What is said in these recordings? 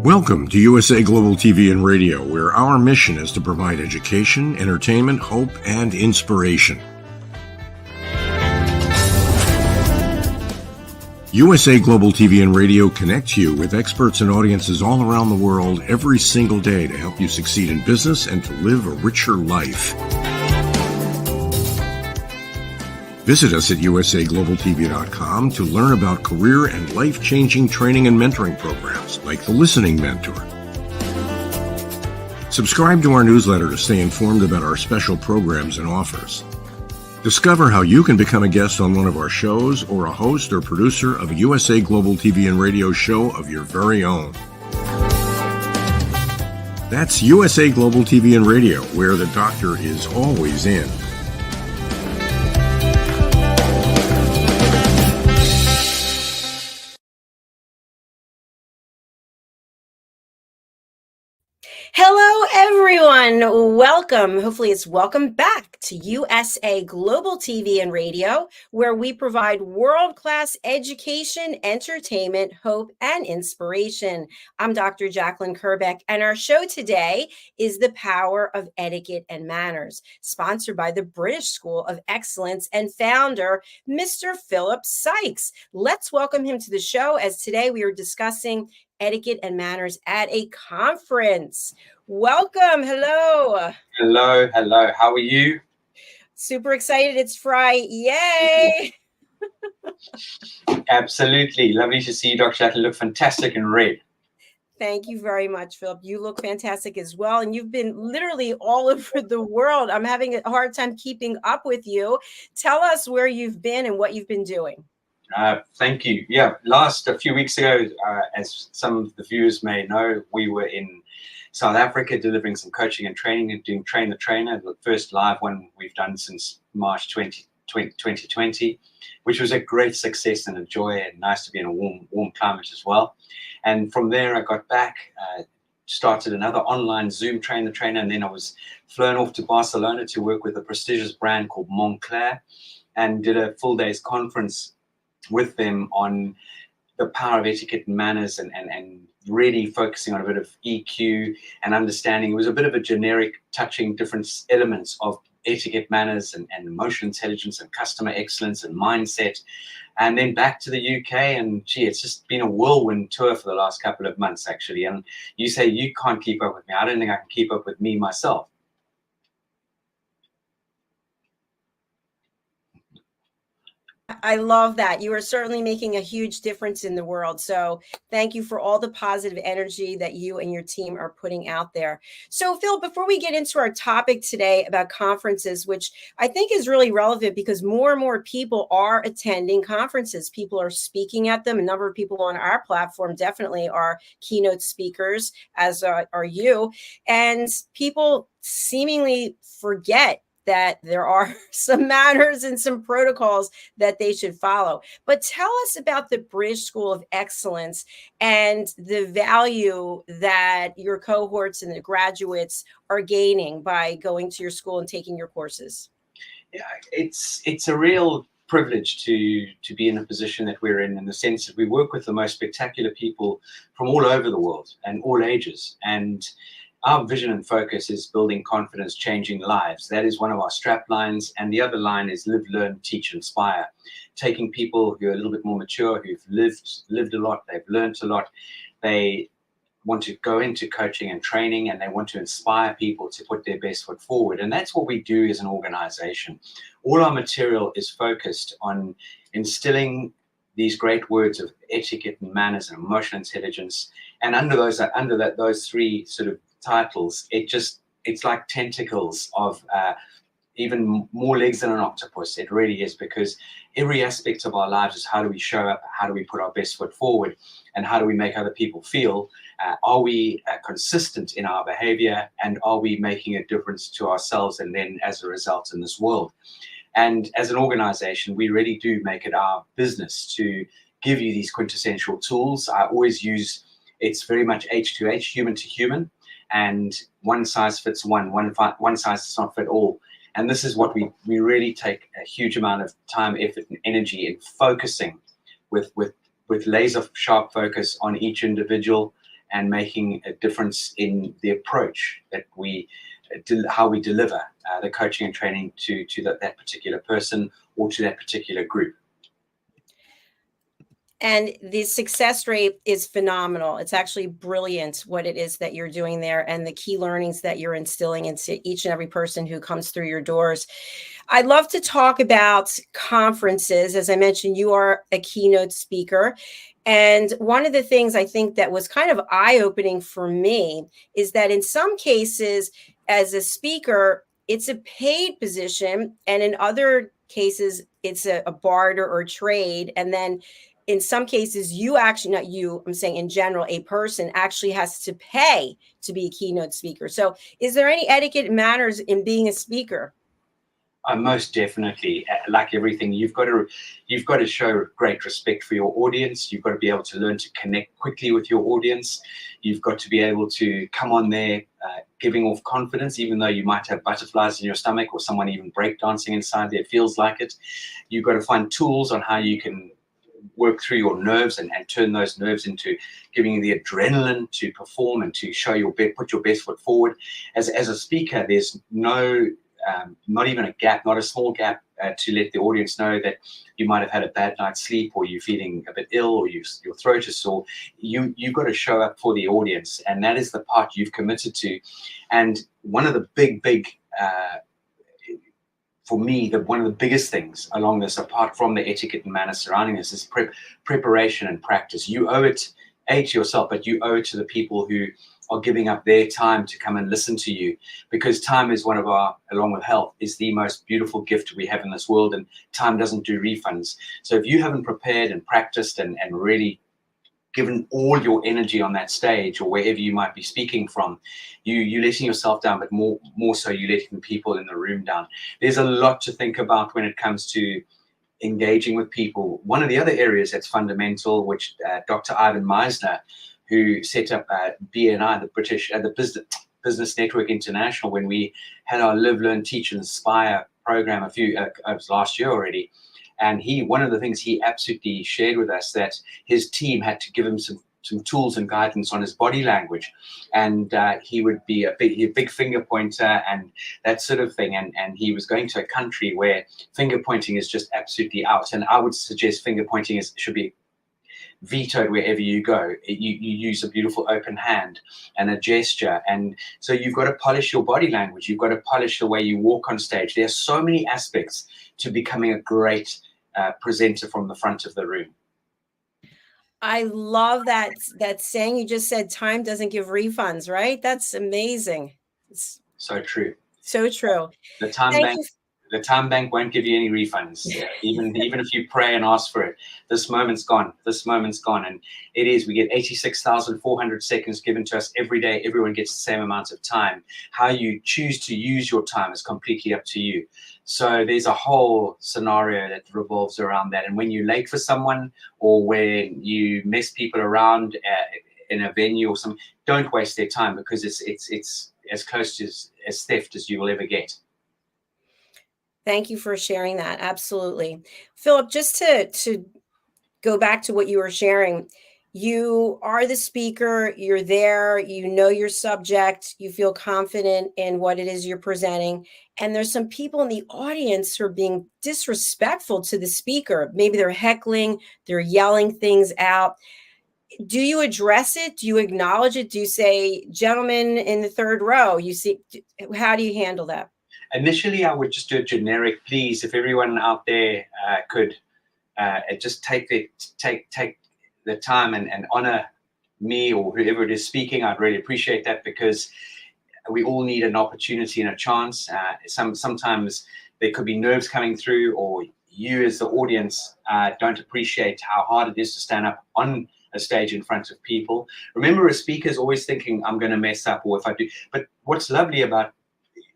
Welcome to USA Global TV and Radio, where our mission is to provide education, entertainment, hope, and inspiration. USA Global TV and Radio connects you with experts and audiences all around the world every single day to help you succeed in business and to live a richer life. Visit us at usaglobaltv.com to learn about career and life-changing training and mentoring programs like the Listening Mentor. Subscribe to our newsletter to stay informed about our special programs and offers. Discover how you can become a guest on one of our shows or a host or producer of a USA Global TV and Radio show of your very own. That's USA Global TV and Radio, where the doctor is always in. Hello, everyone. Welcome. Hopefully it's welcome back to USA Global TV and Radio, where we provide world-class education, entertainment, hope, and inspiration. I'm Dr. JACALYN KERBECK, and our show today is The Power of Etiquette and Manners, sponsored by the British School of Excellence and founder, Mr. Philip Sykes. Let's welcome him to the show, as today we are discussing etiquette and manners at a conference. Welcome. Hello. Hello. How are you? Super excited. It's Friday. Yay. Absolutely. Lovely to see you, Dr. Jackie. Look fantastic in red. Thank you very much, Philip. You look fantastic as well. And you've been literally all over the world. I'm having a hard time keeping up with you. Tell us where you've been and what you've been doing. Thank you. Yeah, a few weeks ago, as some of the viewers may know, we were in South Africa delivering some coaching and training and doing Train the Trainer, the first live one we've done since March 2020, which was a great success and a joy, and nice to be in a warm climate as well. And from there, I got back, started another online Zoom Train the Trainer, and then I was flown off to Barcelona to work with a prestigious brand called Montclair, and did a full day's conference with them on the power of etiquette and manners, and really focusing on a bit of EQ and understanding. It was a bit of a generic, touching different elements of etiquette, manners, and emotional intelligence and customer excellence and mindset. And then back to the UK, and gee, it's just been a whirlwind tour for the last couple of months, actually. And you say you can't keep up with me. I don't think I can keep up with me myself. I love that. You are certainly making a huge difference in the world. So thank you for all the positive energy that you and your team are putting out there. So Phil, before we get into our topic today about conferences, which I think is really relevant because more and more people are attending conferences. People are speaking at them. A number of people on our platform definitely are keynote speakers, as are you. And people seemingly forget that there are some manners and some protocols that they should follow. But tell us about the British School of Excellence and the value that your cohorts and the graduates are gaining by going to your school and taking your courses. Yeah, it's a real privilege to be in a position that we're in the sense that we work with the most spectacular people from all over the world and all ages. And our vision and focus is building confidence, changing lives. That is one of our strap lines. And the other line is live, learn, teach, inspire. Taking people who are a little bit more mature, who've lived a lot, they've learned a lot. They want to go into coaching and training, and they want to inspire people to put their best foot forward. And that's what we do as an organization. All our material is focused on instilling these great words of etiquette and manners and emotional intelligence. And under those three sort of titles, it's like tentacles of even more legs than an octopus. It really is, because every aspect of our lives is how do we show up, how do we put our best foot forward, and how do we make other people feel. Are we consistent in our behavior, and are we making a difference to ourselves and then as a result in this world? And as an organization, we really do make it our business to give you these quintessential tools. I always use, it's very much H2H, human to human, and one size fits one size does not fit all. And this is what we really take a huge amount of time, effort, and energy in focusing with laser sharp focus on each individual and making a difference in the approach that how we deliver the coaching and training to that particular person or to that particular group. And the success rate is phenomenal. It's actually brilliant what it is that you're doing there and the key learnings that you're instilling into each and every person who comes through your doors. I'd love to talk about conferences. As I mentioned, you are a keynote speaker. And one of the things I think that was kind of eye-opening for me is that in some cases, as a speaker, it's a paid position. And in other cases, it's a barter or trade. And then in some cases, you actually, not you, I'm saying in general, a person actually has to pay to be a keynote speaker. So is there any etiquette and manners in being a speaker? Most definitely. Like everything, you've got to show great respect for your audience. You've got to be able to learn to connect quickly with your audience. You've got to be able to come on there giving off confidence, even though you might have butterflies in your stomach or someone even breakdancing inside there feels like it. You've got to find tools on how you can work through your nerves and turn those nerves into giving you the adrenaline to perform and to show put your best foot forward. As a speaker, there's no not even a gap, not a small gap to let the audience know that you might have had a bad night's sleep, or you're feeling a bit ill, or your throat is sore. You've got to show up for the audience, and that is the part you've committed to. And one of the big for me, one of the biggest things along this, apart from the etiquette and manners surrounding this, is preparation and practice. You owe it to yourself, but you owe it to the people who are giving up their time to come and listen to you, because time is one of our, along with health, is the most beautiful gift we have in this world, and time doesn't do refunds. So if you haven't prepared and practiced and really given all your energy on that stage or wherever you might be speaking from, you're letting yourself down, but more so you're letting the people in the room down. There's a lot to think about when it comes to engaging with people. One of the other areas that's fundamental, which Dr. Ivan Meisner, who set up BNI, the Business Network International, when we had our Live, Learn, Teach, and Inspire program it was last year already. And one of the things he absolutely shared with us, that his team had to give him some tools and guidance on his body language, and he would be a big finger pointer and that sort of thing. And he was going to a country where finger pointing is just absolutely out. And I would suggest finger pointing should be vetoed wherever you go. You use a beautiful open hand and a gesture. And so you've got to polish your body language. You've got to polish the way you walk on stage. There are so many aspects to becoming a great presenter from the front of the room. I love that saying you just said, time doesn't give refunds, right? That's amazing. It's so true. So true. The time bank, The time bank won't give you any refunds, even if you pray and ask for it. This moment's gone. This moment's gone. And it is. We get 86,400 seconds given to us every day. Everyone gets the same amount of time. How you choose to use your time is completely up to you. So there's a whole scenario that revolves around that. And when you're late for someone, or when you mess people around in a venue or something, don't waste their time, because it's as close to as theft as you will ever get. Thank you for sharing that. Absolutely. Philip, just to go back to what you were sharing, you are the speaker, you're there, you know your subject, you feel confident in what it is you're presenting, and there's some people in the audience who are being disrespectful to the speaker. Maybe they're heckling, they're yelling things out. Do you address it? Do you acknowledge it? Do you say, gentlemen in the third row, you see, how do you handle that? Initially, I would just do a generic please. If everyone out there could just take the time and honor me or whoever it is speaking, I'd really appreciate that, because we all need an opportunity and a chance. Sometimes there could be nerves coming through, or you as the audience don't appreciate how hard it is to stand up on a stage in front of people. Remember, a speaker is always thinking, I'm going to mess up, or if I do. But what's lovely about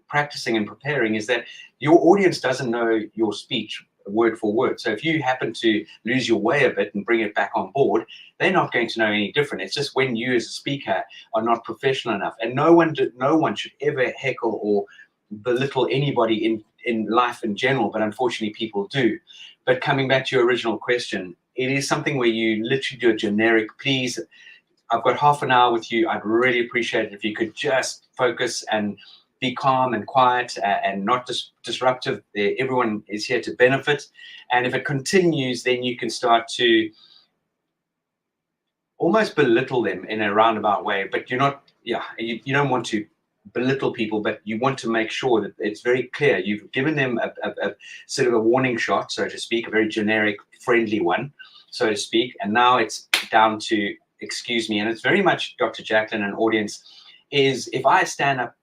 practicing and preparing is that your audience doesn't know your speech word for word. So if you happen to lose your way a bit and bring it back on board, they're not going to know any different. It's just when you as a speaker are not professional enough. And no one should ever heckle or belittle anybody in life in general, but unfortunately people do. But coming back to your original question, it is something where you literally do a generic please. I've got half an hour with you. I'd really appreciate it if you could just focus and be calm and quiet and not disruptive. Everyone is here to benefit. And if it continues, then you can start to almost belittle them in a roundabout way. But you're not, you don't want to belittle people, but you want to make sure that it's very clear. You've given them a sort of a warning shot, so to speak, a very generic, friendly one, so to speak. And now it's down to excuse me. And it's very much Dr. JACALYN and audience is, if I stand up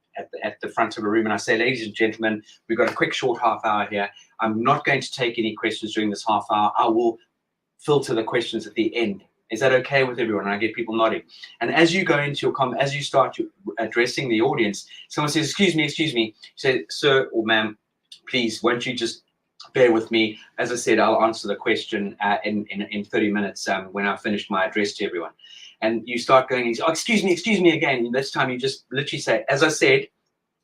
at the front of a room and I say, ladies and gentlemen, we've got a quick short half hour here. I'm not going to take any questions during this half hour. I will filter the questions at the end. Is that okay with everyone? And I get people nodding. And as you go into your comment, as you start addressing the audience, someone says, excuse me, you say, sir or ma'am, please, won't you just bear with me? As I said, I'll answer the question in 30 minutes when I've finished my address to everyone. And you start going, and say, oh, excuse me again. And this time you just literally say, as I said,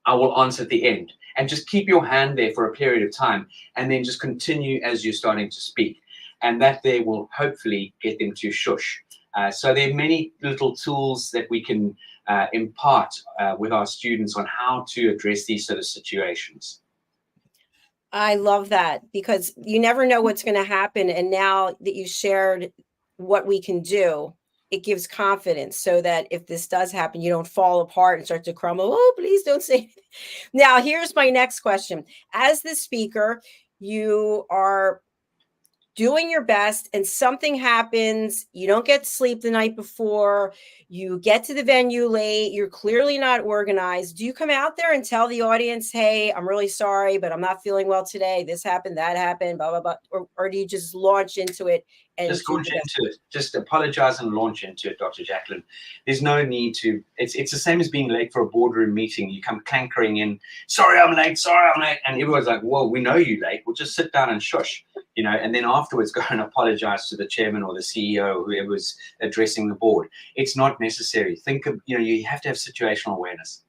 I will answer at the end. And just keep your hand there for a period of time, and then just continue as you're starting to speak. And that there will hopefully get them to shush. So there are many little tools that we can impart with our students on how to address these sort of situations. I love that, because you never know what's going to happen. And now that you shared what we can do, it gives confidence, so that if this does happen, you don't fall apart and start to crumble. Oh, please don't say anything. Now, here's my next question. As the speaker, you are doing your best and something happens, you don't get sleep the night before, you get to the venue late, you're clearly not organized. Do you come out there and tell the audience, hey, I'm really sorry, but I'm not feeling well today, this happened, that happened, blah blah blah, or do you just launch into it and just launch into it? Just apologize and launch into it, Dr. JACALYN. There's no need to. It's the same as being late for a boardroom meeting. You come clankering in, sorry I'm late, and everyone's like, well, we know you're late, we'll just sit down and shush, and then afterwards go and apologize to the chairman or the CEO or whoever's addressing the board. It's not necessary. Think of, you have to have situational awareness.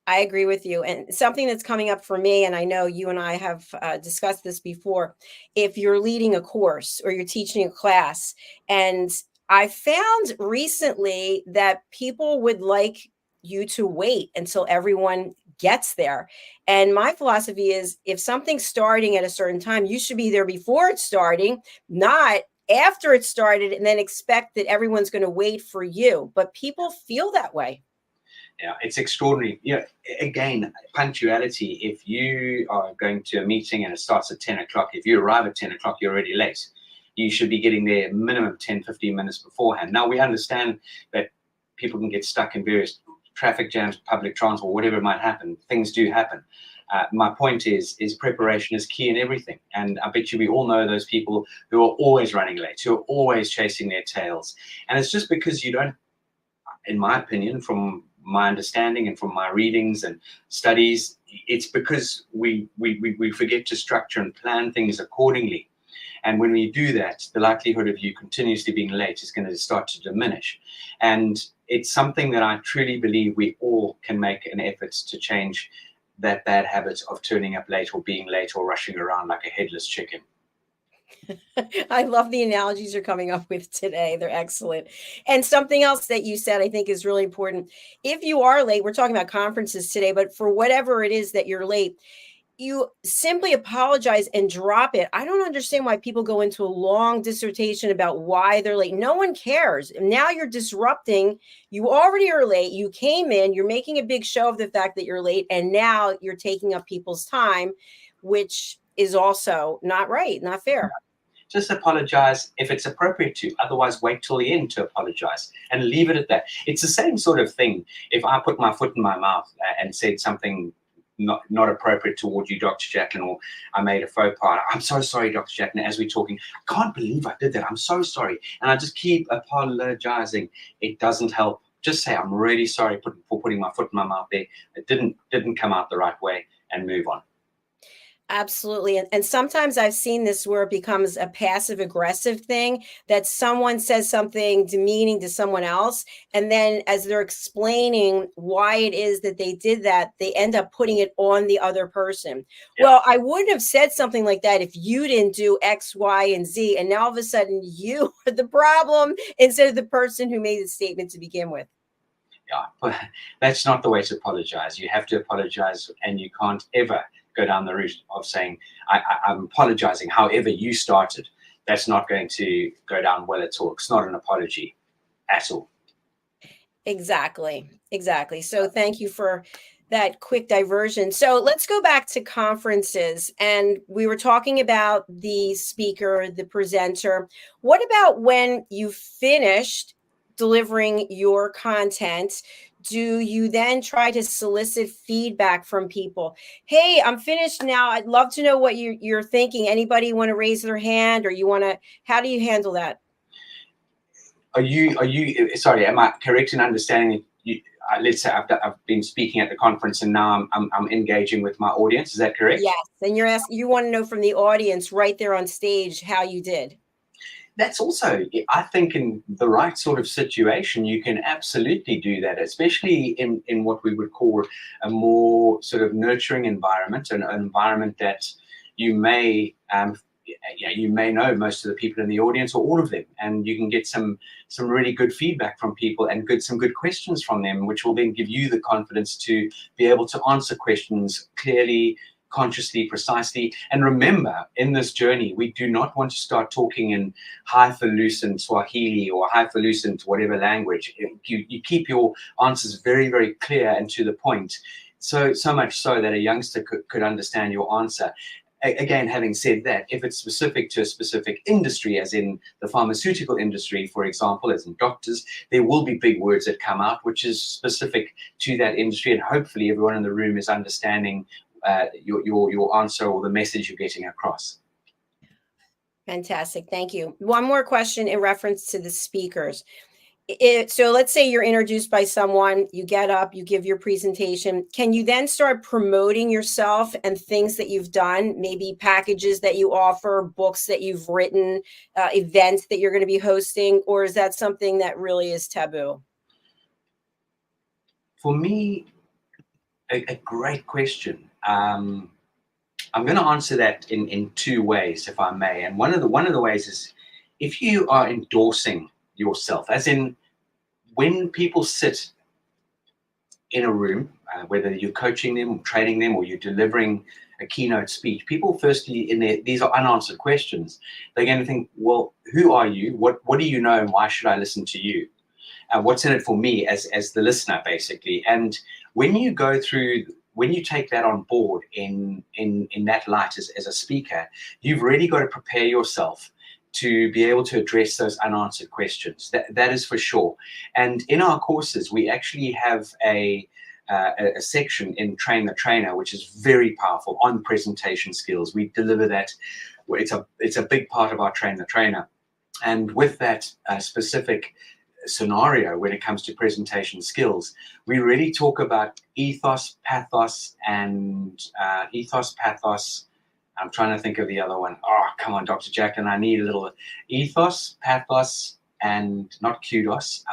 I agree with you. And something that's coming up for me, and I know you and I have discussed this before, if you're leading a course or you're teaching a class, and I found recently that people would like you to wait until everyone gets there. And my philosophy is, if something's starting at a certain time, you should be there before it's starting, not after it started and then expect that everyone's going to wait for you. But people feel that way. Yeah, it's extraordinary. Again, punctuality. If you are going to a meeting and it starts at 10 o'clock, if you arrive at 10 o'clock, you're already late. You should be getting there minimum 10, 15 minutes beforehand. Now, we understand that people can get stuck in various traffic jams, public transport, whatever might happen. Things do happen. My point is preparation is key in everything. And I bet you we all know those people who are always running late, who are always chasing their tails. And it's just because you don't, in my opinion, from my understanding and from my readings and studies, it's because we forget to structure and plan things accordingly. And when we do that, the likelihood of you continuously being late is going to start to diminish. And it's something that I truly believe we all can make an effort to change, that bad habit of turning up late or being late or rushing around like a headless chicken. I love the analogies you're coming up with today. They're excellent. And something else that you said I think is really important. If you are late, we're talking about conferences today, but for whatever it is that you're late, you simply apologize and drop it. I don't understand why people go into a long dissertation about why they're late. No one cares. Now you're disrupting. You already are late. You came in, you're making a big show of the fact that you're late, and now you're taking up people's time, which is also not right, not fair. Just apologize if it's appropriate to. Otherwise, wait till the end to apologize and leave it at that. It's the same sort of thing. If I put my foot in my mouth and said something not appropriate toward you, Dr. JACALYN, or I made a faux pas. I'm so sorry, Dr. JACALYN, as we're talking. I can't believe I did that. I'm so sorry. And I just keep apologizing. It doesn't help. Just say, I'm really sorry for putting my foot in my mouth there. It didn't come out the right way, and move on. Absolutely. And sometimes I've seen this where it becomes a passive aggressive thing, that someone says something demeaning to someone else. And then as they're explaining why it is that they did that, they end up putting it on the other person. Yeah. Well, I wouldn't have said something like that if you didn't do X, Y, and Z. And now all of a sudden you are the problem instead of the person who made the statement to begin with. Yeah, but that's not the way to apologize. You have to apologize, and you can't ever go down the route of saying, I'm apologizing, however you started. That's not going to go down well at all. It's not an apology at all. Exactly. So thank you for that quick diversion. So let's go back to conferences. And we were talking about the speaker, the presenter. What about when you finished delivering your content? Do you then try to solicit feedback from people? Hey, I'm finished now. I'd love to know what you're thinking. Anybody want to raise their hand, or how do you handle that? Are you sorry, am I correct in understanding you, let's say I've been speaking at the conference and now I'm engaging with my audience. Is that correct? Yes. And you want to know from the audience right there on stage how you did. That's also, I think, in the right sort of situation, you can absolutely do that, especially in what we would call a more sort of nurturing environment, an environment that you may know most of the people in the audience or all of them, and you can get some really good feedback from people and some good questions from them, which will then give you the confidence to be able to answer questions clearly, consciously, precisely. And remember, in this journey, we do not want to start talking in highfalutin Swahili or highfalutin whatever language. You keep your answers very, very clear and to the point, so much so that a youngster could understand your answer. Again, having said that, if it's specific to a specific industry, as in the pharmaceutical industry, for example, as in doctors, there will be big words that come out, which is specific to that industry. And hopefully everyone in the room is understanding your answer or the message you're getting across. Fantastic. Thank you. One more question in reference to the speakers. So let's say you're introduced by someone, you get up, you give your presentation. Can you then start promoting yourself and things that you've done, maybe packages that you offer, books that you've written, events that you're going to be hosting, or is that something that really is taboo? For me, a great question. I'm going to answer that in two ways, if I may. And one of the ways is if you are endorsing yourself, as in when people sit in a room, whether you're coaching them or training them or you're delivering a keynote speech, people firstly these are unanswered questions. They're going to think, well, who are you? What do you know, and why should I listen to you? What's in it for me as the listener, basically? And when you take that on board in that light as a speaker, you've really got to prepare yourself to be able to address those unanswered questions. That is for sure. And in our courses, we actually have a a section in Train the Trainer, which is very powerful on presentation skills. We deliver that. It's a big part of our Train the Trainer. And with that specific scenario, when it comes to presentation skills, we really talk about ethos, pathos, and pathos. I'm trying to think of the other one. Oh, come on, Dr. JACALYN, I need a little ethos, pathos, and not kudos.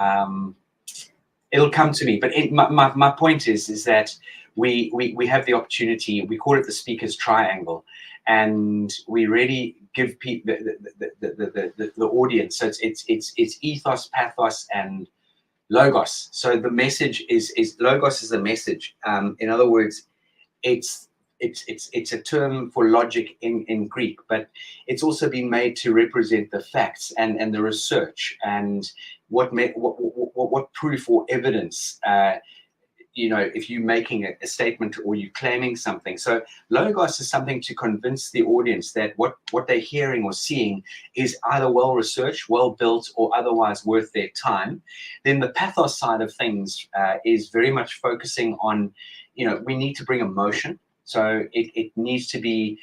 It'll come to me. But my point is that we have the opportunity. We call it the speaker's triangle, and we really give people the audience. So it's ethos, pathos, and logos. So the message is logos is the message. In other words, it's a term for logic in Greek, but it's also been made to represent the facts and the research and what proof or evidence. If you're making a statement or you're claiming something. So logos is something to convince the audience that what they're hearing or seeing is either well researched, well built, or otherwise worth their time. Then the pathos side of things is very much focusing on, we need to bring emotion. So it needs to be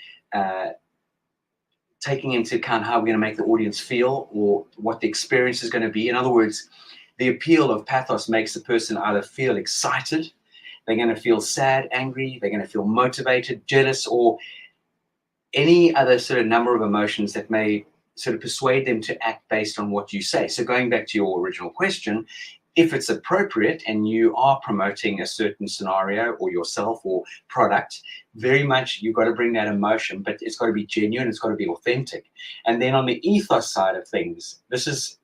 taking into account how we're going to make the audience feel or what the experience is going to be. In other words, the appeal of pathos makes the person either feel excited, they're going to feel sad, angry, they're going to feel motivated, jealous, or any other sort of number of emotions that may sort of persuade them to act based on what you say. So going back to your original question, if it's appropriate and you are promoting a certain scenario or yourself or product, very much you've got to bring that emotion, but it's got to be genuine, it's got to be authentic. And then on the ethos side of things, this is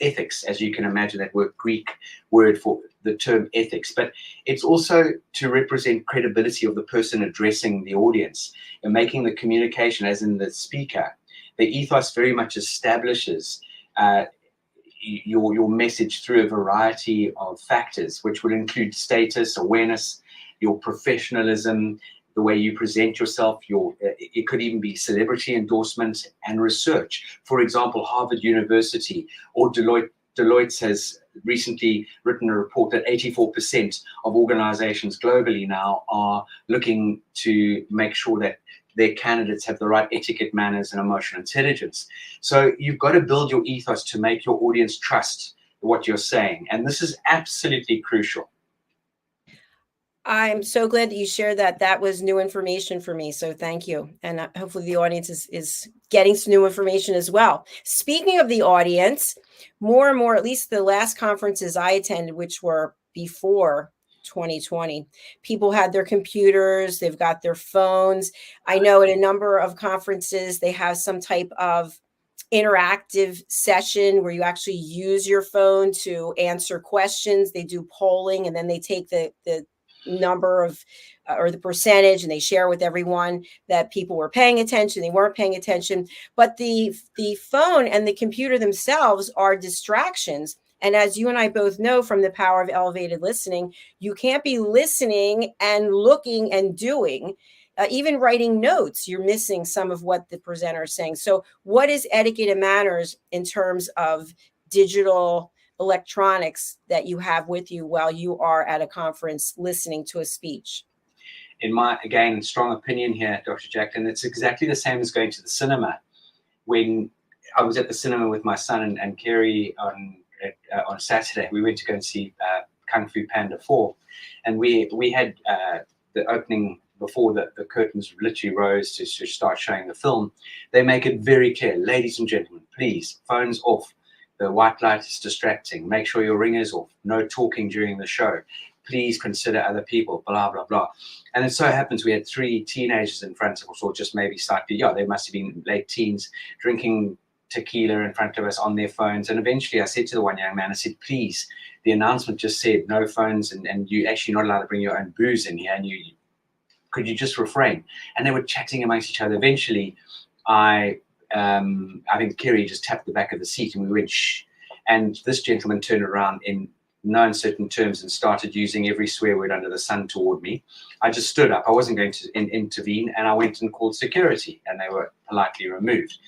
ethics, as you can imagine, that Greek word for the term ethics, but it's also to represent credibility of the person addressing the audience and making the communication, as in the speaker. The ethos very much establishes your message through a variety of factors, which would include status, awareness, your professionalism, the way you present yourself, it could even be celebrity endorsement and research. For example, Harvard University or Deloitte has recently written a report that 84% of organizations globally now are looking to make sure that their candidates have the right etiquette, manners, and emotional intelligence. So you've got to build your ethos to make your audience trust what you're saying. And this is absolutely crucial. I'm so glad that you shared that. That was new information for me. So thank you. And hopefully the audience is getting some new information as well. Speaking of the audience, more and more, at least the last conferences I attended, which were before 2020, people had their computers, they've got their phones. I know at a number of conferences, they have some type of interactive session where you actually use your phone to answer questions. They do polling and then they take the number of or the percentage and they share with everyone that people were paying attention, they weren't paying attention. But the phone and the computer themselves are distractions. And as you and I both know from the power of elevated listening, you can't be listening and looking and doing, even writing notes. You're missing some of what the presenter is saying. So what is etiquette and manners in terms of digital electronics that you have with you while you are at a conference listening to a speech? In my, again, strong opinion here, Dr. JACALYN, it's exactly the same as going to the cinema. When I was at the cinema with my son and Kerry on Saturday, we went to go and see Kung Fu Panda 4. And we had the opening before the curtains literally rose to start showing the film. They make it very clear, ladies and gentlemen, please, phones off. The white light is distracting. Make sure your ringer's off. No talking during the show. Please consider other people, blah, blah, blah. And it so happens we had 3 teenagers in front of us, or just maybe slightly, they must have been late teens, drinking tequila in front of us on their phones. And eventually I said to the one young man, I said, please, the announcement just said no phones and you're actually not allowed to bring your own booze in here. And could you just refrain? And they were chatting amongst each other. Eventually, I think Kerry just tapped the back of the seat and we went, shh. And this gentleman turned around in no uncertain terms and started using every swear word under the sun toward me. I just stood up. I wasn't going to intervene, and I went and called security, and they were politely removed.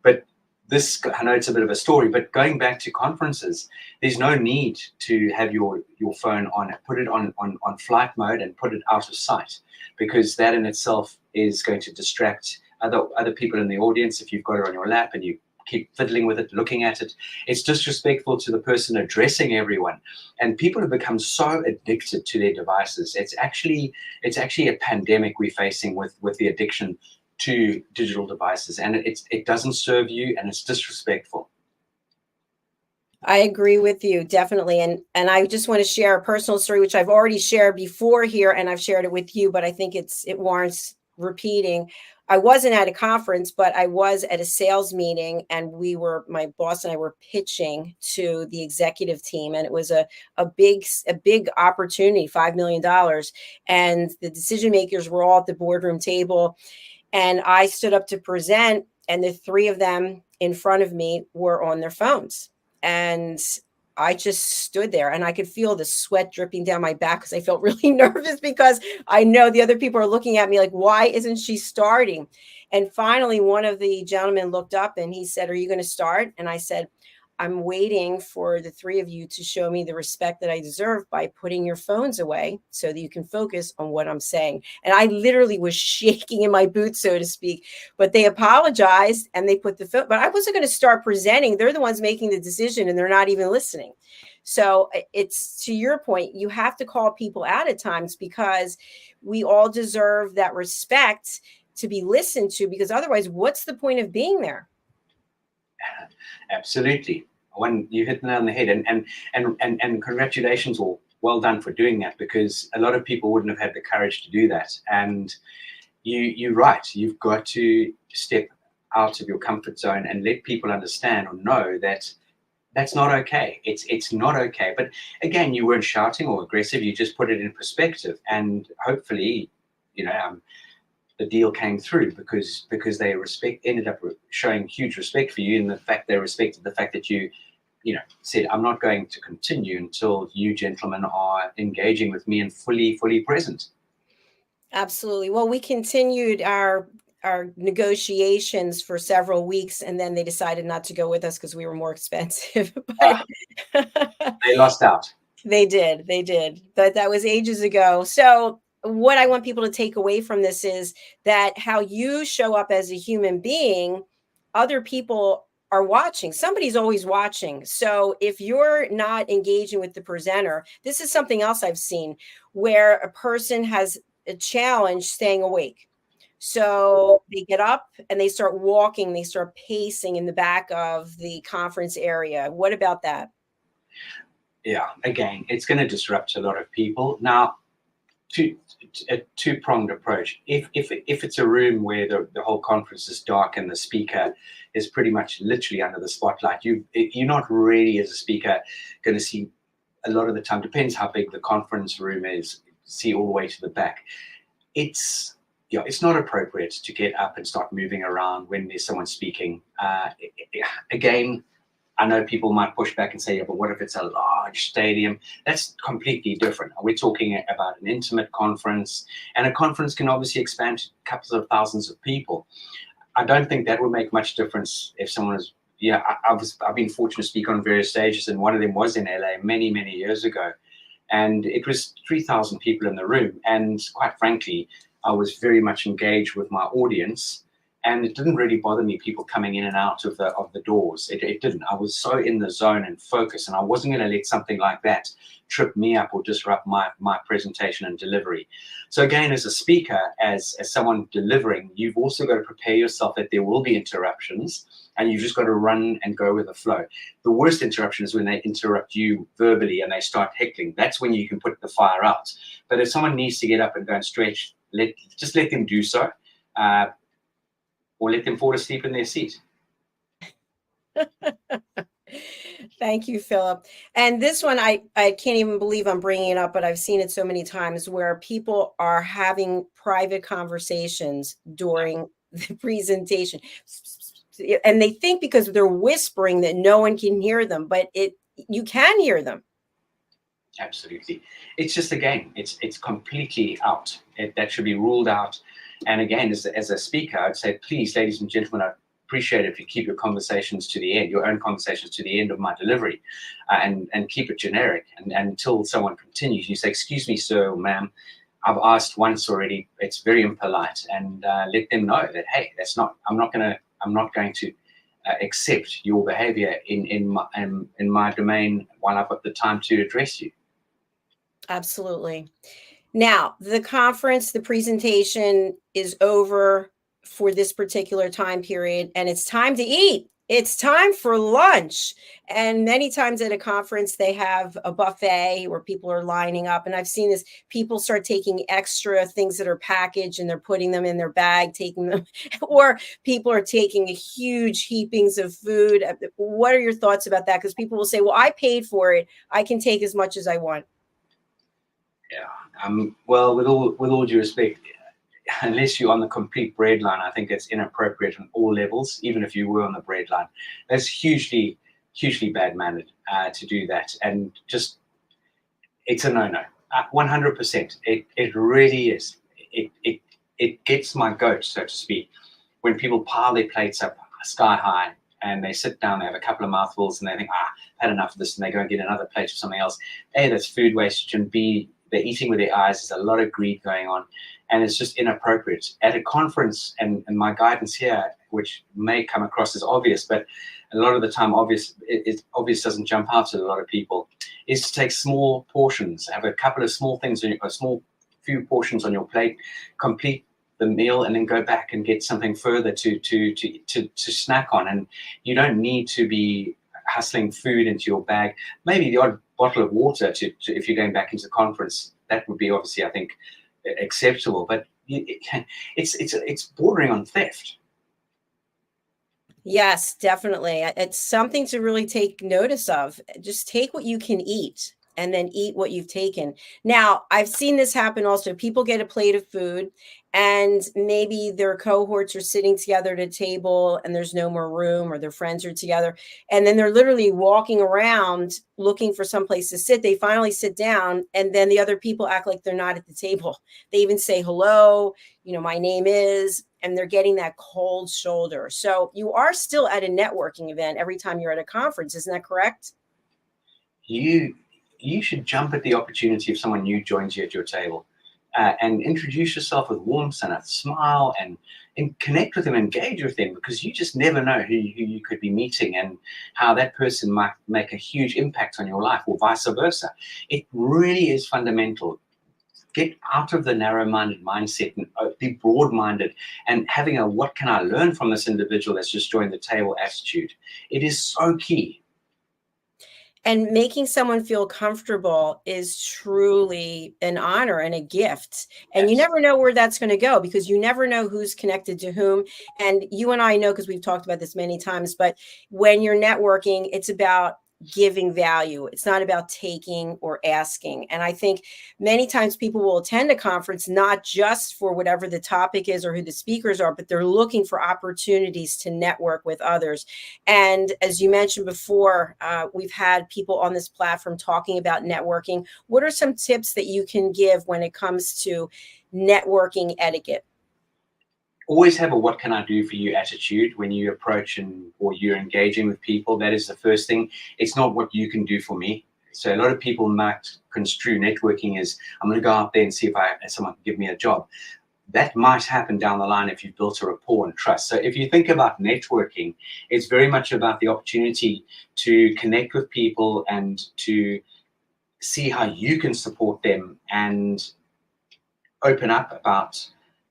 But this, I know it's a bit of a story, but going back to conferences, there's no need to have your phone on, put it on flight mode and put it out of sight, because that in itself is going to distract other people in the audience. If you've got it on your lap and you keep fiddling with it, looking at it, it's disrespectful to the person addressing everyone. And people have become so addicted to their devices. It's actually a pandemic we're facing with the addiction to digital devices, and it doesn't serve you, and it's disrespectful. I agree with you, definitely. And I just want to share a personal story, which I've already shared before here, and I've shared it with you, but I think it warrants repeating. I wasn't at a conference, but I was at a sales meeting, and my boss and I were pitching to the executive team, and it was a big opportunity, $5 million. And the decision makers were all at the boardroom table, and I stood up to present, and the three of them in front of me were on their phones. And I just stood there, and I could feel the sweat dripping down my back because I felt really nervous, because I know the other people are looking at me like, why isn't she starting? And finally, one of the gentlemen looked up and he said, "Are you going to start?" And I said, "I'm waiting for the three of you to show me the respect that I deserve by putting your phones away so that you can focus on what I'm saying." And I literally was shaking in my boots, so to speak, but they apologized and they put the phone, but I wasn't going to start presenting. They're the ones making the decision and they're not even listening. So it's, to your point, you have to call people out at times, because we all deserve that respect to be listened to, because otherwise, what's the point of being there? Absolutely. When you hit the nail on the head, and congratulations, or well done for doing that, because a lot of people wouldn't have had the courage to do that. And you're right. You've got to step out of your comfort zone and let people understand or know that that's not okay. It's not okay. But again, you weren't shouting or aggressive. You just put it in perspective, and hopefully, the deal came through because they ended up showing huge respect for you, and the fact they respected the fact that you said, "I'm not going to continue until you gentlemen are engaging with me and fully present." Absolutely. Well, we continued our negotiations for several weeks, and then they decided not to go with us because we were more expensive. But they lost out. They did. But that was ages ago. So what I want people to take away from this is that how you show up as a human being, other people are watching. Somebody's always watching. So if you're not engaging with the presenter, this is something else I've seen, where a person has a challenge staying awake. So they get up and they start walking, they start pacing in the back of the conference area. What about that? Yeah, again, it's going to disrupt a lot of people. Now, a two-pronged approach. If it's a room where the whole conference is dark and the speaker is pretty much literally under the spotlight, you're not really, as a speaker, going to see a lot of the time. Depends how big the conference room is. See all the way to the back. It's not appropriate to get up and start moving around when there's someone speaking. Again, I know people might push back and say, "Yeah, but what if it's a large stadium?" That's completely different. We're talking about an intimate conference, and a conference can obviously expand to couples of thousands of people. I don't think that would make much difference if someone is. Yeah, I've been fortunate to speak on various stages, and one of them was in LA many years ago, and it was 3,000 people in the room. And quite frankly, I was very much engaged with my audience. And it didn't really bother me, people coming in and out of the doors. It didn't. I was so in the zone and focused, and I wasn't going to let something like that trip me up or disrupt my presentation and delivery. So again, as a speaker, as someone delivering, you've also got to prepare yourself that there will be interruptions, and you've just got to run and go with the flow. The worst interruption is when they interrupt you verbally and they start heckling. That's when you can put the fire out. But if someone needs to get up and go and stretch, just let them do so. Or let them fall asleep in their seat. Thank you, Philip. And this one, I can't even believe I'm bringing it up, but I've seen it so many times where people are having private conversations during the presentation. And they think because they're whispering that no one can hear them, but you can hear them. Absolutely. It's just, again, it's completely out. That should be ruled out. And again, as a speaker, I'd say, please, ladies and gentlemen, appreciate it if you keep your conversations to the end, your own conversations to the end of my delivery, and keep it generic. And until someone continues, you say, excuse me, sir or ma'am, I've asked once already, it's very impolite, and let them know that, hey, I'm not going to accept your behavior in my domain while I've got the time to address you. Absolutely. Now, the conference, the presentation is over for this particular time period, and it's time to eat. It's time for lunch. And many times at a conference, they have a buffet where people are lining up. And I've seen this, people start taking extra things that are packaged and they're putting them in their bag, taking them, or people are taking huge heapings of food. What are your thoughts about that? Because people will say, well, I paid for it. I can take as much as I want. Yeah. Well, with all due respect, unless you're on the complete bread line, I think it's inappropriate on all levels. Even if you were on the bread line, that's hugely bad-mannered to do that, and just it's a no-no. 100%. It really is. It gets my goat, so to speak, when people pile their plates up sky high and they sit down, they have a couple of mouthfuls, and they think, I've had enough of this, and they go and get another plate of something else. A, that's food wastage, and B, they're eating with their eyes. There's a lot of greed going on, and it's just inappropriate. At a conference, and my guidance here, which may come across as obvious, but a lot of the time obvious doesn't jump out to a lot of people, is to take small portions, have a couple of small things, a small few portions on your plate, complete the meal, and then go back and get something further to snack on. And you don't need to be hustling food into your bag. Maybe the odd bottle of water if you're going back into the conference, that would be obviously, I think, acceptable, but it's bordering on theft. Yes, definitely. It's something to really take notice of. Just take what you can eat and then eat what you've taken. Now, I've seen this happen also. People get a plate of food and maybe their cohorts are sitting together at a table and there's no more room, or their friends are together. And then they're literally walking around looking for some place to sit. They finally sit down, and then the other people act like they're not at the table. They even say, hello, my name is, and they're getting that cold shoulder. So you are still at a networking event every time you're at a conference. Isn't that correct? You should jump at the opportunity if someone new joins you at your table, and introduce yourself with warmth and a smile, and connect with them, engage with them, because you just never know who you could be meeting and how that person might make a huge impact on your life, or vice versa. It really is fundamental. Get out of the narrow-minded mindset and be broad-minded, and having a what can I learn from this individual that's just joined the table attitude. It is so key. And making someone feel comfortable is truly an honor and a gift. And you never know where that's going to go, because you never know who's connected to whom. And you and I know, because we've talked about this many times, but when you're networking, it's about giving value. It's not about taking or asking. And I think many times people will attend a conference not just for whatever the topic is or who the speakers are, but they're looking for opportunities to network with others. And as you mentioned before, we've had people on this platform talking about networking. What are some tips that you can give when it comes to networking etiquette? Always have a what can I do for you attitude when you approach or you're engaging with people. That is the first thing. It's not what you can do for me. So a lot of people might construe networking as, I'm going to go out there and see if someone can give me a job. That might happen down the line if you've built a rapport and trust. So if you think about networking, it's very much about the opportunity to connect with people and to see how you can support them and open up about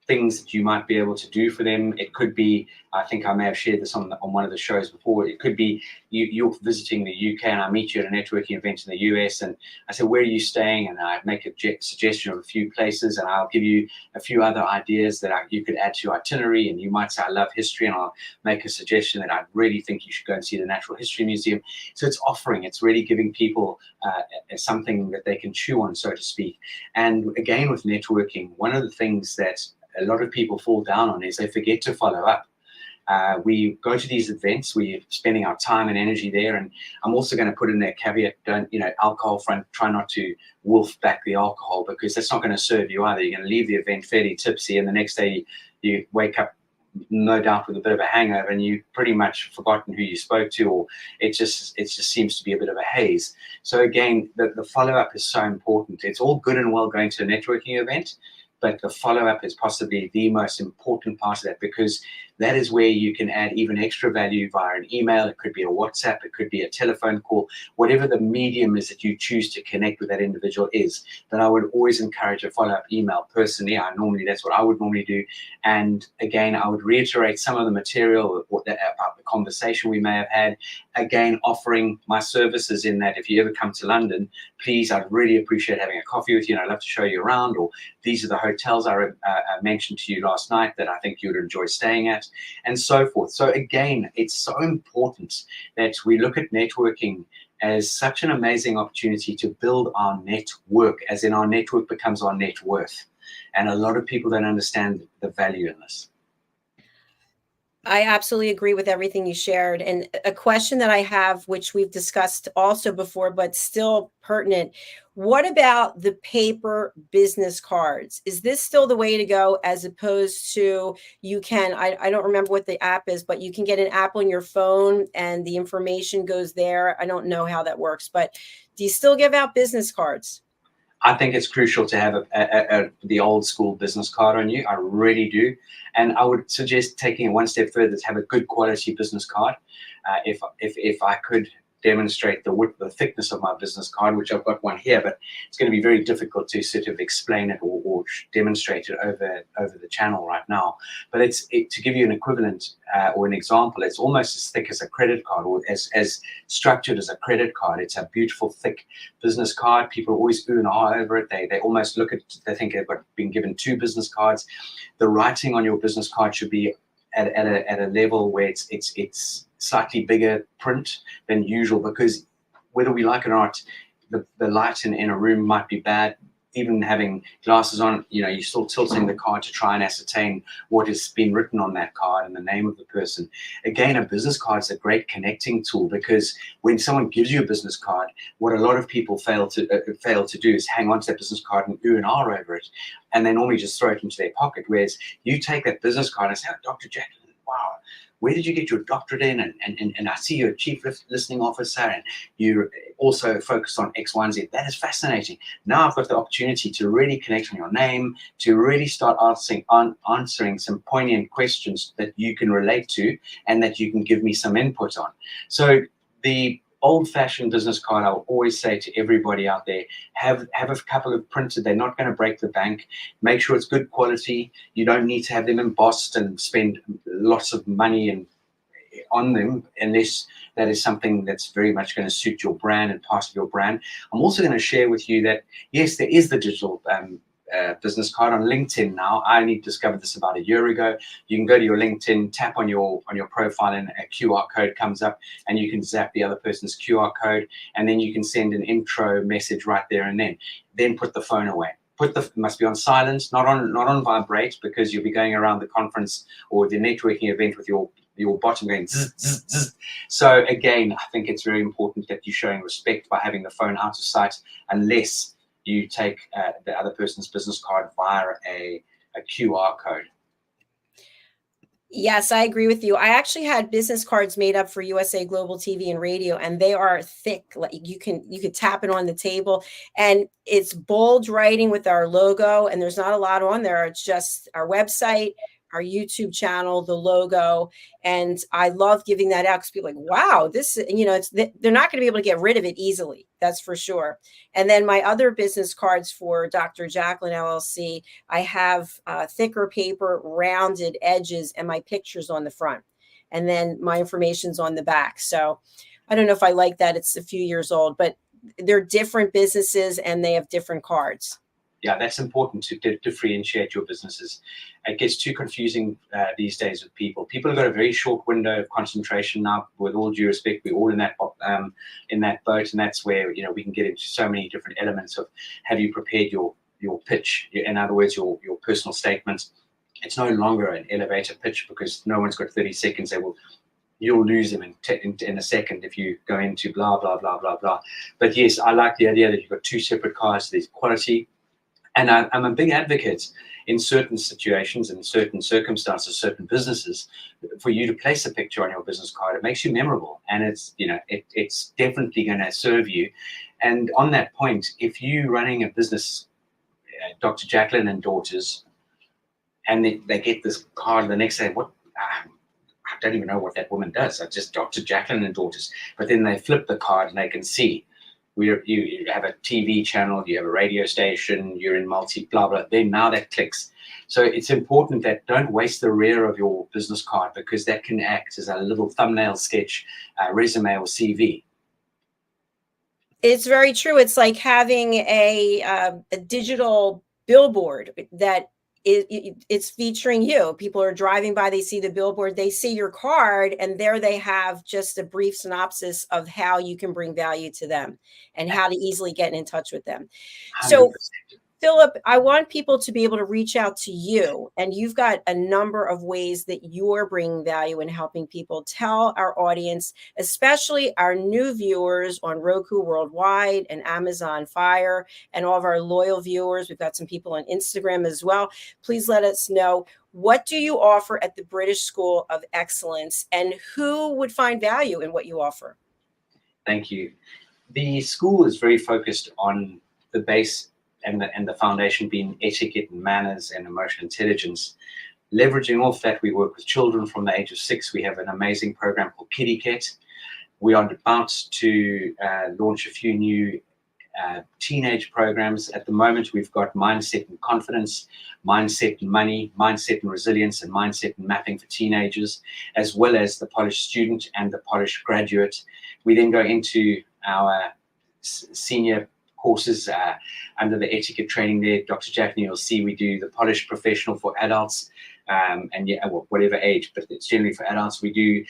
things that you might be able to do for them. It could be, I think I may have shared this on one of the shows before, it could be you're visiting the UK and I meet you at a networking event in the US, and I say, where are you staying? And I make a suggestion of a few places, and I'll give you a few other ideas that you could add to your itinerary. And you might say, I love history, and I'll make a suggestion that I really think you should go and see the Natural History Museum. So it's offering, it's really giving people something that they can chew on, so to speak. And again, with networking, one of the things that a lot of people fall down on is they forget to follow up. We go to these events, we're spending our time and energy there, and I'm also going to put in that caveat, don't, alcohol front, try not to wolf back the alcohol, because that's not going to serve you either. You're going to leave the event fairly tipsy, and the next day you wake up no doubt with a bit of a hangover, and you've pretty much forgotten who you spoke to, or it just seems to be a bit of a haze. So again, the follow-up is so important. It's all good and well going to a networking event, but the follow-up is possibly the most important part of that, because that is where you can add even extra value via an email. It could be a WhatsApp, it could be a telephone call, whatever the medium is that you choose to connect with that individual is. But I would always encourage a follow-up email. Personally, that's what I would normally do. And again, I would reiterate some of the material about the conversation we may have had. Again, offering my services in that if you ever come to London, please, I'd really appreciate having a coffee with you, and I'd love to show you around, or these are the hotels I mentioned to you last night that I think you would enjoy staying at, and so forth. So again, it's so important that we look at networking as such an amazing opportunity to build our network, as in our network becomes our net worth. And a lot of people don't understand the value in this. I absolutely agree with everything you shared. And a question that I have, which we've discussed also before, but still pertinent. What about the paper business cards? Is this still the way to go, as opposed to you can, I don't remember what the app is, but you can get an app on your phone and the information goes there. I don't know how that works, but do you still give out business cards? I think it's crucial to have the old school business card on you. I really do. And I would suggest taking it one step further to have a good quality business card. If I could demonstrate the width, the thickness of my business card, which I've got one here, but it's going to be very difficult to sort of explain it or demonstrate it over the channel right now. But to give you an equivalent or an example, it's almost as thick as a credit card, or as structured as a credit card. It's a beautiful, thick business card. People always ooh and ah over it. They almost look at it, they think they've been given 2 business cards. The writing on your business card should be at a level where it's slightly bigger print than usual, because whether we like it or not, the light in a room might be bad. Even having glasses on, you're still tilting the card to try and ascertain what has been written on that card and the name of the person. Again, a business card is a great connecting tool, because when someone gives you a business card, what a lot of people fail to do is hang on to that business card and ooh and ah over it, and they normally just throw it into their pocket. Whereas you take that business card and say, oh, Dr. JACALYN, wow, where did you get your doctorate in? And I see you're a chief listening officer, and you also focus on X, Y, and Z. That is fascinating. Now I've got the opportunity to really connect on your name, to really start answering some poignant questions that you can relate to and that you can give me some input on. So the old-fashioned business card, I will always say to everybody out there, have a couple of printed. They're not going to break the bank. Make sure it's good quality. You don't need to have them embossed and spend lots of money on them, unless that is something that's very much going to suit your brand and part of your brand. I'm also going to share with you that, yes, there is the digital business card on LinkedIn now. I only discovered this about a year ago. You can go to your LinkedIn, tap on your profile, and a QR code comes up, and you can zap the other person's QR code, and then you can send an intro message right there and then put the phone away. It must be on silent, not on vibrate, because you'll be going around the conference or the networking event with your bottom going zzz, zzz, zzz. So again, I think it's very important that you're showing respect by having the phone out of sight, unless you take the other person's business card via a QR code. Yes, I agree with you. I actually had business cards made up for USA Global TV and Radio, and they are thick. Like you could tap it on the table, and it's bold writing with our logo, and there's not a lot on there. It's just our website, our YouTube channel, the logo. And I love giving that out, because people are like, wow, this, they're not going to be able to get rid of it easily. That's for sure. And then my other business cards for Dr. JACALYN LLC, I have thicker paper, rounded edges, and my pictures on the front. And then my information's on the back. So I don't know if I like that. It's a few years old, but they're different businesses and they have different cards. Yeah, that's important to differentiate your businesses. It gets too confusing these days with people. People have got a very short window of concentration now. With all due respect, we're all in that boat, and that's where we can get into so many different elements of, have you prepared your pitch? In other words, your personal statement. It's no longer an elevator pitch, because no one's got 30 seconds. You'll lose them in a second if you go into blah blah blah blah blah. But yes, I like the idea that you've got 2 separate cards. There's quality. And I'm a big advocate in certain situations, in certain circumstances, certain businesses, for you to place a picture on your business card. It makes you memorable, and it's, you know, it's definitely going to serve you. And on that point, if you're running a business, Dr. JACALYN and Daughters, and they get this card the next day, what? I don't even know what that woman does. I just Dr. JACALYN and Daughters. But then they flip the card and they can see you have a TV channel, you have a radio station, you're in multi blah blah. Then now that clicks. So it's important that don't waste the rear of your business card, because that can act as a little thumbnail sketch, resume or CV. It's very true. It's like having a digital billboard that it's featuring you. People are driving by, they see the billboard, they see your card, and there they have just a brief synopsis of how you can bring value to them and how to easily get in touch with them. 100%. So Philip, I want people to be able to reach out to you, and you've got a number of ways that you're bringing value and helping people. Tell our audience, especially our new viewers on Roku Worldwide and Amazon Fire, and all of our loyal viewers. We've got some people on Instagram as well. Please let us know, what do you offer at the British School of Excellence, and who would find value in what you offer? Thank you. The school is very focused on the base and the foundation being etiquette and manners and emotional intelligence. Leveraging off that, we work with children from the age of 6. We have an amazing program called Etiquette. We are about to launch a few new teenage programs. At the moment, we've got mindset and confidence, mindset and money, mindset and resilience, and mindset and mapping for teenagers, as well as the polished student and the polished graduate. We then go into our senior courses under the etiquette training there. Dr. JACALYN, you'll see we do the polished professional for adults, and yeah, whatever age, but it's generally for adults. We do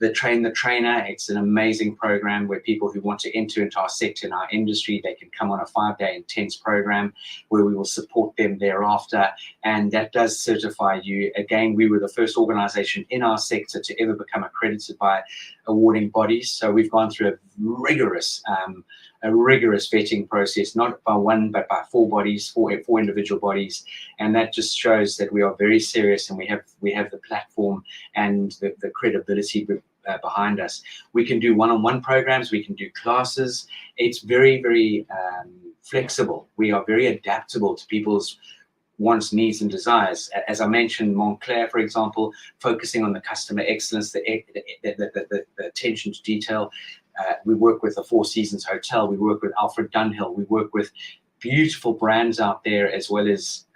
the train the trainer. It's an amazing program where people who want to enter into our sector, in our industry, they can come on a 5-day intense program where we will support them thereafter, and that does certify you. Again, we were the first organization in our sector to ever become accredited by awarding bodies, so we've gone through a rigorous vetting process, not by one but by 4 bodies, four individual bodies, and that just shows that we are very serious, and we have the platform and the credibility behind us. We can do one-on-one programs, we can do classes. It's very, very flexible. We are very adaptable to people's wants, needs, and desires. As I mentioned, Montclair, for example, focusing on the customer excellence, the attention to detail. We work with the Four Seasons Hotel. We work with Alfred Dunhill. We work with beautiful brands out there, as well as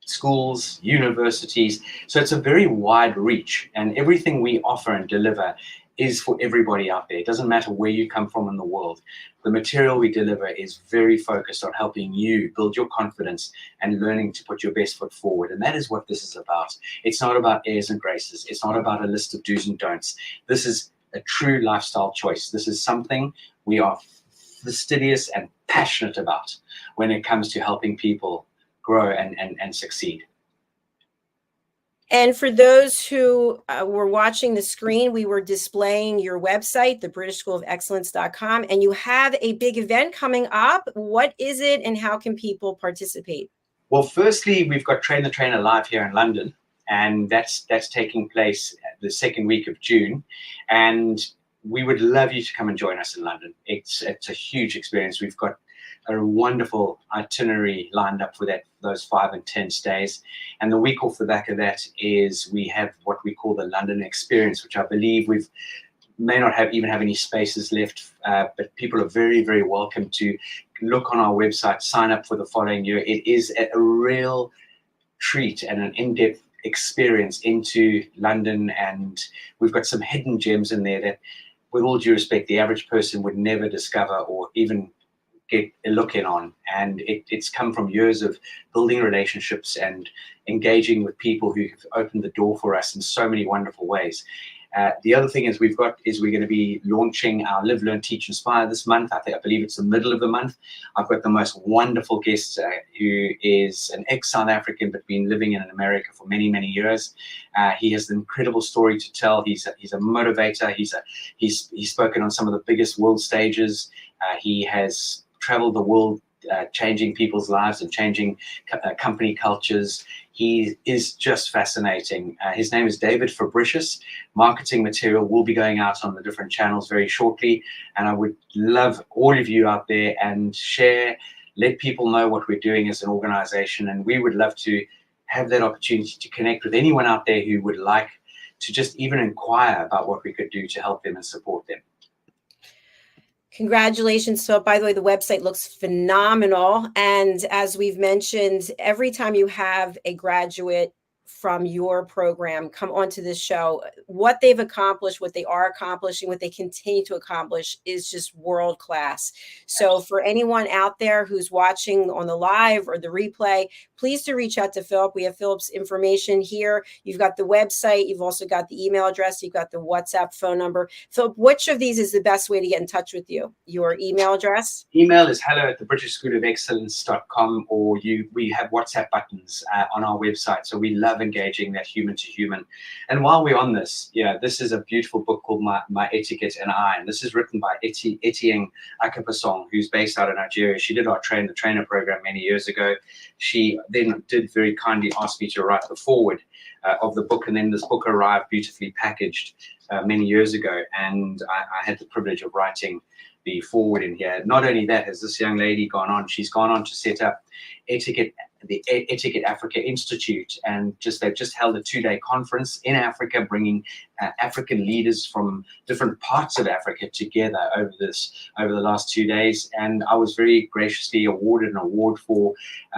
schools, universities. So it's a very wide reach, and everything we offer and deliver is for everybody out there. It doesn't matter where you come from in the world. The material we deliver is very focused on helping you build your confidence and learning to put your best foot forward. And that is what this is about. It's not about airs and graces. It's not about a list of do's and don'ts. This is a true lifestyle choice. This is something we are fastidious and passionate about when it comes to helping people grow and succeed. And for those who were watching the screen, we were displaying your website, thebritishschoolofexcellence.com, and you have a big event coming up. What is it, and how can people participate? Well, firstly, we've got Train the Trainer live here in London, and that's taking place the 2nd week of June. And we would love you to come and join us in London. It's a huge experience. We've got a wonderful itinerary lined up for those 5 intense days. And the week off the back of that is we have what we call the London Experience, which I believe may not even have any spaces left, but people are very, very welcome to look on our website, sign up for the following year. It is a real treat and an in-depth experience into London, and we've got some hidden gems in there that, with all due respect, the average person would never discover or even get a look in on. And it's come from years of building relationships and engaging with people who have opened the door for us in so many wonderful ways. The other thing is we're going to be launching our Live, Learn, Teach, Inspire this month. I believe it's the middle of the month. I've got the most wonderful guest who is an ex-South African but been living in America for many, many years. He has an incredible story to tell. He's a motivator. He's spoken on some of the biggest world stages. He has traveled the world changing people's lives and changing company cultures. He is just fascinating. His name is David Fabricius. Marketing material will be going out on the different channels very shortly, and I would love all of you out there and share, let people know what we're doing as an organization, and we would love to have that opportunity to connect with anyone out there who would like to just even inquire about what we could do to help them and support them. Congratulations. So, by the way, the website looks phenomenal. And as we've mentioned, every time you have a graduate from your program come onto this show, what they've accomplished, what they are accomplishing, what they continue to accomplish is just world class. So for anyone out there who's watching on the live or the replay, please do reach out to Philip. We have Philip's information here. You've got the website. You've also got the email address. You've got the WhatsApp phone number. Philip, which of these is the best way to get in touch with you? Your email address? Email is hello@thebritishschoolofexcellence.com, or we have WhatsApp buttons on our website. So we love engaging that human to human. And while we're on this, this is a beautiful book called My Etiquette and I, and this is written by Etienne Akapasong, who's based out of Nigeria. She did our the trainer program many years ago. She then did very kindly ask me to write the foreword of the book, and then this book arrived beautifully packaged many years ago, and I had the privilege of writing the foreword in here. Not only that, has this young lady she's gone on to set up the Etiquette Africa Institute, and they've just held a 2-day conference in Africa, bringing African leaders from different parts of Africa together over the last 2 days. And I was very graciously awarded an award for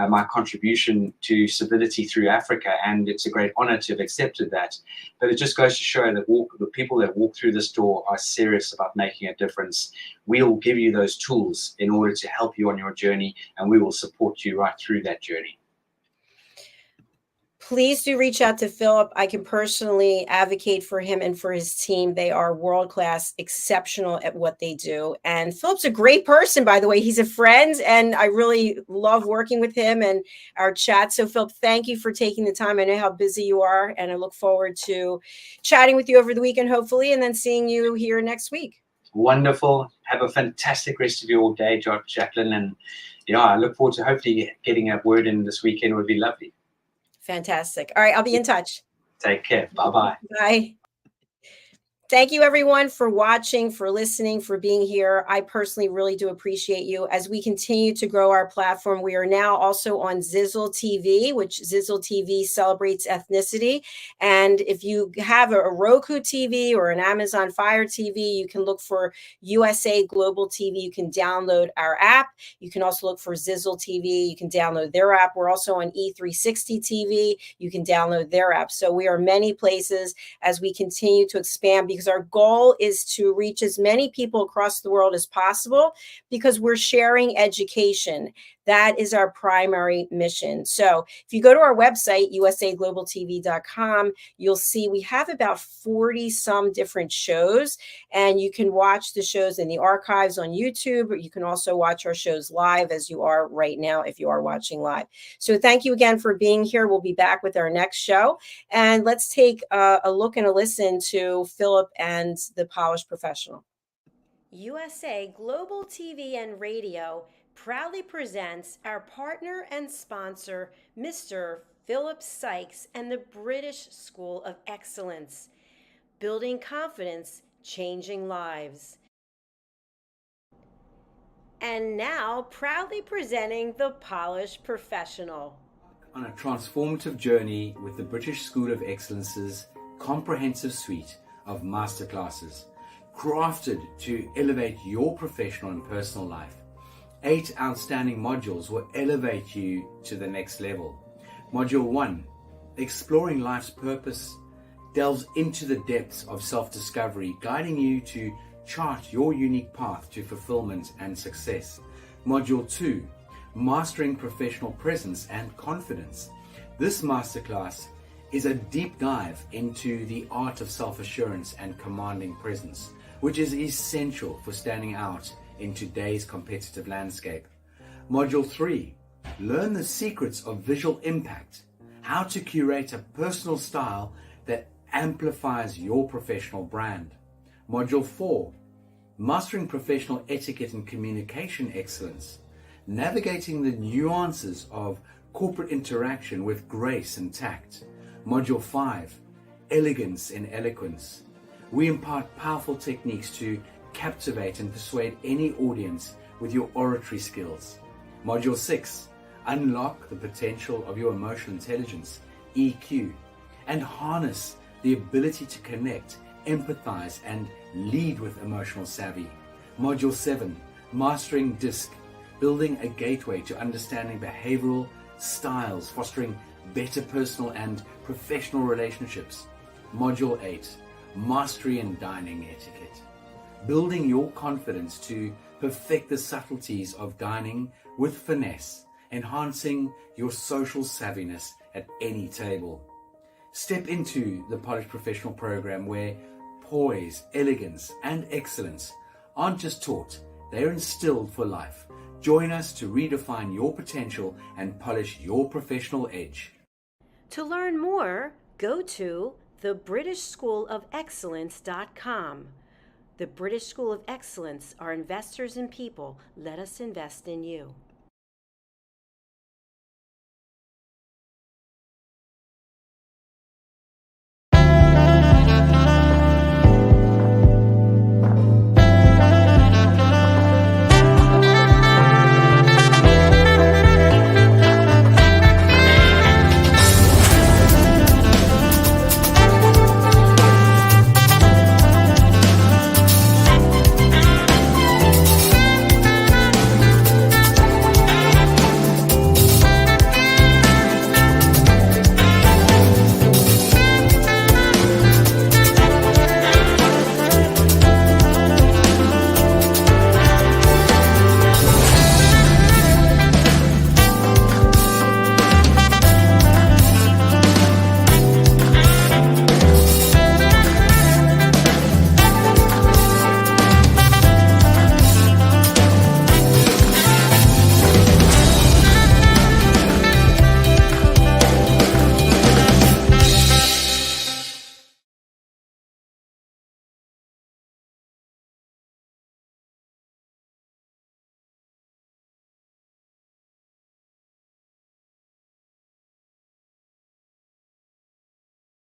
my contribution to Civility through Africa, and it's a great honor to have accepted that. But it just goes to show that the people that walk through this door are serious about making a difference. We'll give you those tools in order to help you on your journey, and we will support you right through that journey. Please do reach out to Philip. I can personally advocate for him and for his team. They are world-class, exceptional at what they do. And Philip's a great person, by the way. He's a friend, and I really love working with him and our chat. So, Philip, thank you for taking the time. I know how busy you are, and I look forward to chatting with you over the weekend, hopefully, and then seeing you here next week. Wonderful. Have a fantastic rest of your day, JACALYN. And I look forward to hopefully getting a word in this weekend. It would be lovely. Fantastic. All right, I'll be in touch. Take care. Bye-bye. Bye. Thank you, everyone, for watching, for listening, for being here. I personally really do appreciate you. As we continue to grow our platform, we are now also on Zizzle TV, which Zizzle TV celebrates ethnicity. And if you have a Roku TV or an Amazon Fire TV, you can look for USA Global TV. You can download our app. You can also look for Zizzle TV. You can download their app. We're also on E360 TV. You can download their app. So we are many places as we continue to expand, because our goal is to reach as many people across the world as possible, because we're sharing education. That is our primary mission. So if you go to our website, usaglobaltv.com, you'll see we have about 40 some different shows, and you can watch the shows in the archives on YouTube, or you can also watch our shows live, as you are right now if you are watching live. So thank you again for being here. We'll be back with our next show, and let's take a look and a listen to Philip and the Polished Professional. USA Global TV and Radio proudly presents our partner and sponsor, Mr. Philip Sykes and the British School of Excellence. Building confidence, changing lives. And now, proudly presenting the Polished Professional. On a transformative journey with the British School of Excellence's comprehensive suite of masterclasses, crafted to elevate your professional and personal life. 8 outstanding modules will elevate you to the next level. Module 1, Exploring Life's Purpose, delves into the depths of self-discovery, guiding you to chart your unique path to fulfillment and success. Module 2, Mastering Professional Presence and Confidence. This masterclass is a deep dive into the art of self-assurance and commanding presence, which is essential for standing out in today's competitive landscape. Module 3, Learn the secrets of visual impact, how to curate a personal style that amplifies your professional brand. Module 4, Mastering Professional Etiquette and Communication Excellence. navigating the nuances of corporate interaction with grace and tact. Module 5, elegance in eloquence. We impart powerful techniques to captivate and persuade any audience with your oratory skills. Module 6, unlock the potential of your emotional intelligence, EQ, and harness the ability to connect, empathize, and lead with emotional savvy. Module 7, mastering DISC, building a gateway to understanding behavioral styles, fostering better personal and professional relationships. Module 8, mastery in dining etiquette, building your confidence to perfect the subtleties of dining with finesse, enhancing your social savviness at any table. Step into the Polished Professional program where poise, elegance, and excellence aren't just taught, they are instilled for life. Join us to redefine your potential and polish your professional edge. To learn more, go to thebritishschoolofexcellence.com. The British School of Excellence are investors in people. Let us invest in you.